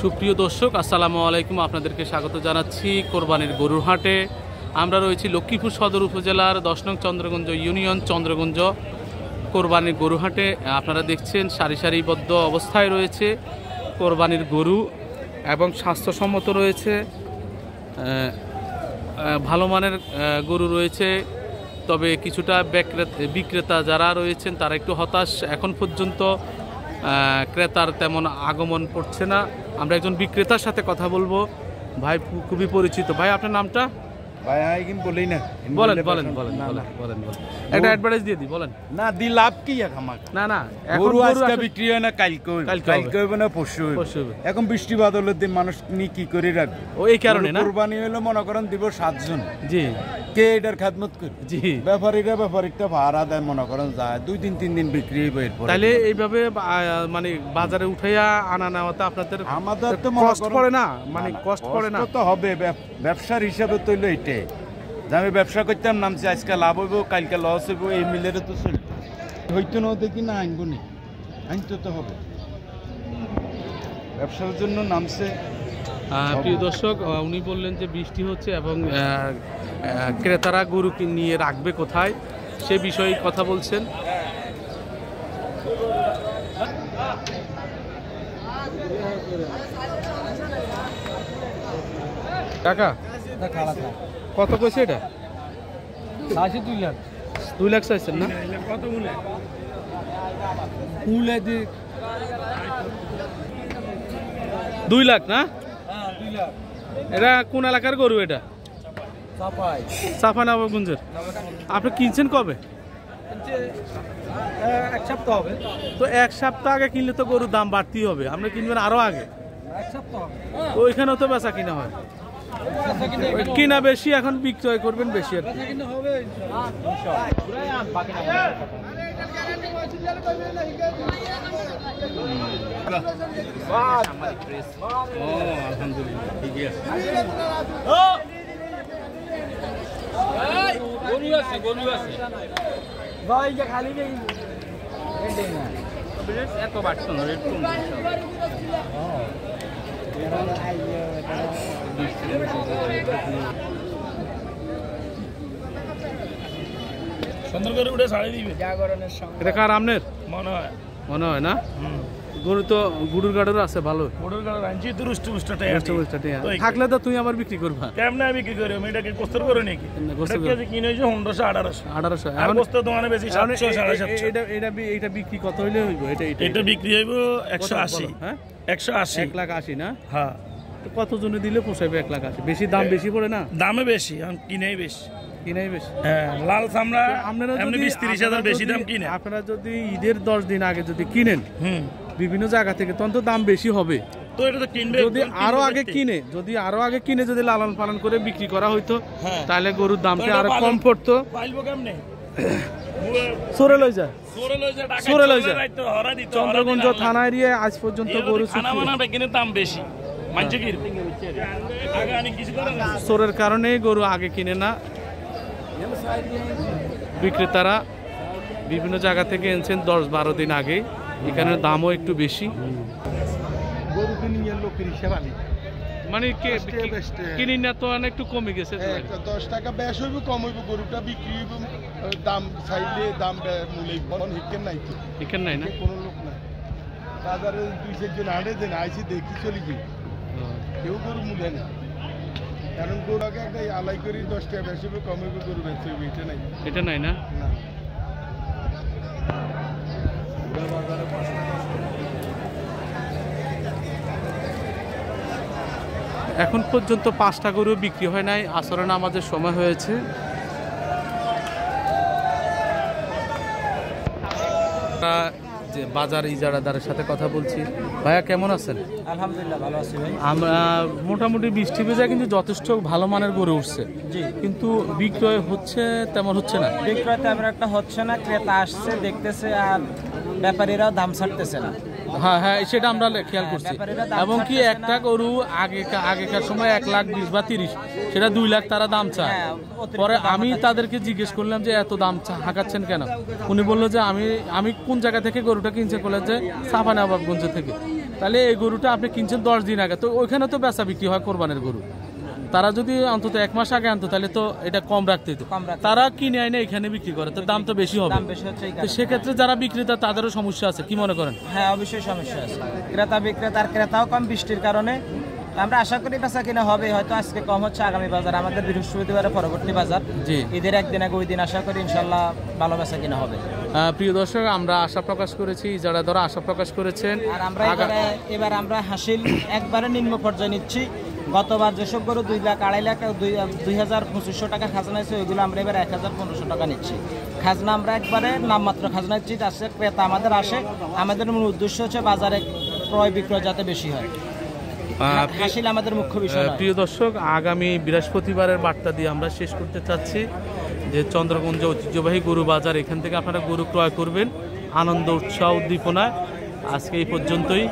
সুপ্রিয় দর্শক, আসসালামু আলাইকুম। আপনাদেরকে স্বাগত জানাচ্ছি কোরবানির গরুর হাটে। আমরা রয়েছি লক্ষ্মীপুর সদর উপজেলার 10 নং চন্দ্রগঞ্জ ইউনিয়ন চন্দ্রগঞ্জ কোরবানির গরু হাটে। আপনারা দেখছেন সারি সারিবদ্ধ অবস্থায় রয়েছে কোরবানির গরু এবং স্বাস্থ্যসম্মত রয়েছে, ভালো মানের গরু রয়েছে। তবে কিছুটা বিক্রেতা যারা রয়েছেন তারা একটু হতাশ, এখন পর্যন্ত ক্রেতার তেমন আগমন পড়ছে না। আমরা একজন বিক্রেতার সাথে কথা বলবো। ভাই খুবই পরিচিত। ভাই আপনার নামটা? ভাই আমি কিন্তু বলেই না। বলেন বলেন বলেন বলেন বলেন একটা অ্যাডভার্টাইজ দিয়ে দিই, বলেন। না দি লাভ কি আমাকে? না না, গরু আজকে বিক্রি হয় না, কালকে হবে না, পরশু হবে। এখন বৃষ্টি বাদলের দিন মানুষ নি কি করে রাখবে? ও এই কারণে না, কুরবানি হলো মনে করেন দিব 7 জন। জি, কে এটার খেদমত করে? জি, ব্যাপারীটা ভাড়া দেয়, মনে করেন যায় 2-3 দিন বিক্রি হইবে। এরপর তাহলে এইভাবে মানে বাজারে উঠাইয়া আনা নেওয়াতে আপনাদের আমাদের তো কষ্ট পড়ে না? মানে কষ্ট পড়ে না তো হবে, ব্যবসার হিসাবে তো হইলো এটাই যে আমি ব্যবসা করতাম, নামছি আজকে লাভ হইব, কালকে লস হইব, এই মিলের তো চলবে। হইতো না দেখি না, আনবো নি, আনতে তো হবে, ব্যবসার জন্য নামছে। প্রিয় দর্শক, উনি বললেন যে বৃষ্টি হচ্ছে এবং ক্রেতারা গরু নিয়ে রাখবে কোথায় সে বিষয়ে কথা বলছেন। কাকা কত কইছে এটা? 2 লাখ চাইছেন না? কত মূল্য? 2 লাখ না? এটা কোন এলাকার গরু? এটা চাঁপাইনবাবগঞ্জের। আপনি কিনছেন কবে? 1 সপ্তাহ হবে। তো 1 সপ্তাহ আগে কিনলে তো গরুর দাম বাড়তেই হবে। আপনি কিনবেন আরো আগে? 1 সপ্তাহ তো ওইখানেও তো বেচা কিনা হয়, কিনা বেশি, এখন বিক্রয় করবেন বেশি আর কি। এত বাড়ছে না, রেট কম। সুন্দর করে উঠে ছাড়িয়ে দিবে জাগরণের সঙ্গে। এটা কার? আমনের মনে হয় না? গরু তো গুড়ুর গাড়ের আছে ভালো। গুড়ুর গাড় আনছি তো রুষ্ট থাকলে তো তুই আবার বিক্রি করবা। কেমনে বিক্রি করি? আমি এটাকে কস্তর করে নাকি? এটা কিনে হইছে 1500-1800। এখন বস্তা দোকানে বেশি 700-750। এটা বিক্রি কত হইলে হইব? এটা বিক্রি হইব 180। হ্যাঁ 180। 1,80,000 না? হ্যাঁ। তো কত জনে দিলে পোষাইবে 1,80,000? বেশি দাম বেশি পড়ে না? দামে বেশি, কিনেই বেশি। হ্যাঁ, লাল চামড়া এমনি 20-30 বেশি দাম কিনে। আপনারা যদি ঈদের 10 দিন আগে যদি কিনেন বিভিন্ন জায়গা থেকে, তখন তো দাম বেশি হবে। তো এটা তো কিনবে। যদি আরো আগে কিনে যদি লালন পালন করে বিক্রি করা হইতো, তাহলে গরুর দামটা আরো কম পড়তো। পাইলবো কেমনে? সরে লই যায় চন্দ্রগঞ্জ থানা এরিয়ায় আজ পর্যন্ত গরু দাম বেশি। চোরের কারণে গরু আগে কিনে না। বিক্রেতারা বিভিন্ন জায়গা থেকে এনেছেন 10-12 দিন আগে, এখানে দামও একটু বেশি। মানে কিনি না তো একটু কমে গেছে, 10 টাকা বেশ হইব, কম হইব, গরুটা বিক্রি হইব, দাম চাইলে দাম হিকেন নাই না, কোনো লোক নাই বাজারে। 2-4 জন হাঁটে দেন, আইসি দেখি চলি গিয়ে কেউ গরু মূল্যে নেই। কারণ গরু আগে একটা আলাই করি 10 টাকা বেশি হইব, কম হইব, গরু বেঁচে হইব, এটা নাই না। এখন পর্যন্ত 5টা গরু বিক্রি হয় নাই। আসরে নামাজের সময় হয়েছে। যে বাজার ইজারাদারের সাথে কথা বলছি। ভাইয়া কেমন আছেন? আলহামদুলিল্লাহ ভালো আছি ভাই। আমরা মোটামুটি বৃষ্টি ভেজা কিন্তু যথেষ্ট ভালো মানের গরু উঠছে, কিন্তু বিক্রয় হচ্ছে তেমন হচ্ছে না। বিক্রয় তেমন একটা হচ্ছে না, ক্রেতা আসছে দেখতেছে আর ব্যাপারীরাও দাম ছাড়তেছে না। হ্যাঁ হ্যাঁ, সেটা আমরা খেয়াল করছি। এবং কি একটা গরু আগেকার সময় 1,20,000 বা 30, সেটা 2 লাখ তারা দাম চায়। পরে আমি তাদেরকে জিজ্ঞেস করলাম যে এত দাম হাঁকাচ্ছেন কেন? উনি বললো যে আমি কোন জায়গা থেকে গরুটা কিনছে, বলে যে চাঁপাইনবাবগঞ্জ থেকে। তাহলে এই গরুটা আপনি কিনছেন 10 দিন আগে, তো ওইখানে তো বেচা বিক্রি হয় কোরবানির গরু। তারা যদি অন্তত 1 মাস আগে আনতো তাহলে তো এটা কম রাখতে হতো। তারা কিনে আইনে এখানে বিক্রি করে, তো দাম তো বেশি হবে। তো সেক্ষেত্রে যারা বিক্রেতা তাদেরও সমস্যা আছে, কি মনে করেন? হ্যাঁ, অবশ্যই সমস্যা আছে। ক্রেতার ক্রেতাও কম বৃষ্টির কারণে। আমরা আশা করি বেচা কিনা হবে, হয়তো আজকে কম হচ্ছে, আগামী বাজার আমাদের বৃহস্পতিবারে পরবর্তী বাজার, ঈদের একদিন আগে ওই দিন আশা করি ইনশাল্লাহ ভালো বেচা কিনা হবে। প্রিয় দর্শক, আমরা আশা প্রকাশ করেছি, যারা ধরো আশা প্রকাশ করেছেন। আর আমরা এবার আমরা হাসিল একবারে নিম্ন পর্যায়ে নিচ্ছি। গতবার যেসব গরু 2 লাখ 2.5 লাখ 2,2500 টাকা খাজনা আছে, ওইগুলো আমরা এবার 1,1500 টাকা নিচ্ছি। খাজনা আমরা একবারে নামমাত্র খাজনা নিচ্ছি, যাতে ক্রেতা আমাদের আসে। আমাদের মূল উদ্দেশ্য হচ্ছে বাজারে ক্রয় বিক্রয় যাতে বেশি হয়, হাসিল আমাদের মুখ্য বিষয়। প্রিয় দর্শক, আগামী বৃহস্পতিবারের বার্তা দিয়ে আমরা শেষ করতে চাচ্ছি যে চন্দ্রগঞ্জ ঐতিহ্যবাহী গরু বাজার, এখান থেকে আপনারা গরু ক্রয় করবেন আনন্দ, উৎসাহ, উদ্দীপনায়। আজকে এই পর্যন্তই।